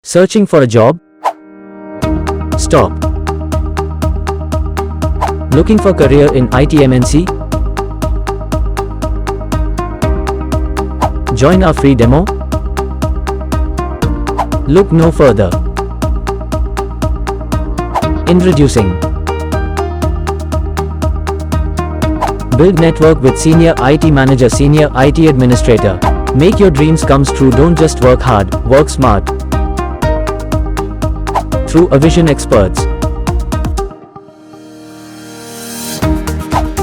Searching for a job? Stop. Looking for career in IT MNC? Join our free demo? Look no further. Introducing Build network with Senior IT Manager, Senior IT Administrator. Make your dreams come true. Don't just work hard, work smart. Through a vision experts.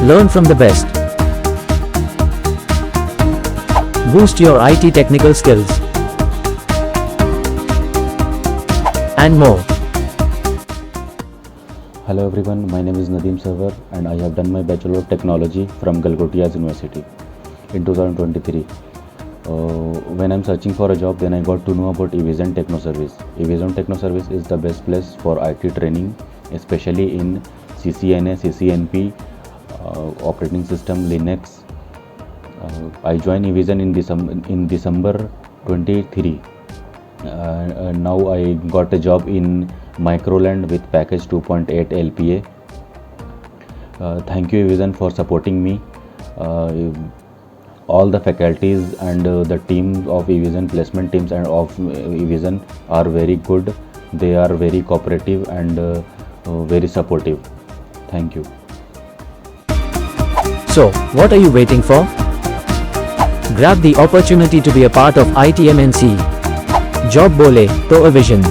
Learn from the best. Boost your IT technical skills. And more. Hello everyone, my name is Nadeem Sarwar and I have done my Bachelor of Technology from Galgotias University in 2023. When I'm searching for a job, then I got to know about eVision Techno Service. eVision Techno Service is the best place for IT training, especially in CCNA, CCNP, operating system, Linux. I joined eVision in December 23. Now I got a job in Microland with package 2.8 LPA. Thank you eVision for supporting me. All the faculties and the team of eVision, placement teams and of eVision are very good. They are very cooperative and very supportive. Thank you. So, what are you waiting for? Grab the opportunity to be a part of IT MNC. Job bole to a vision.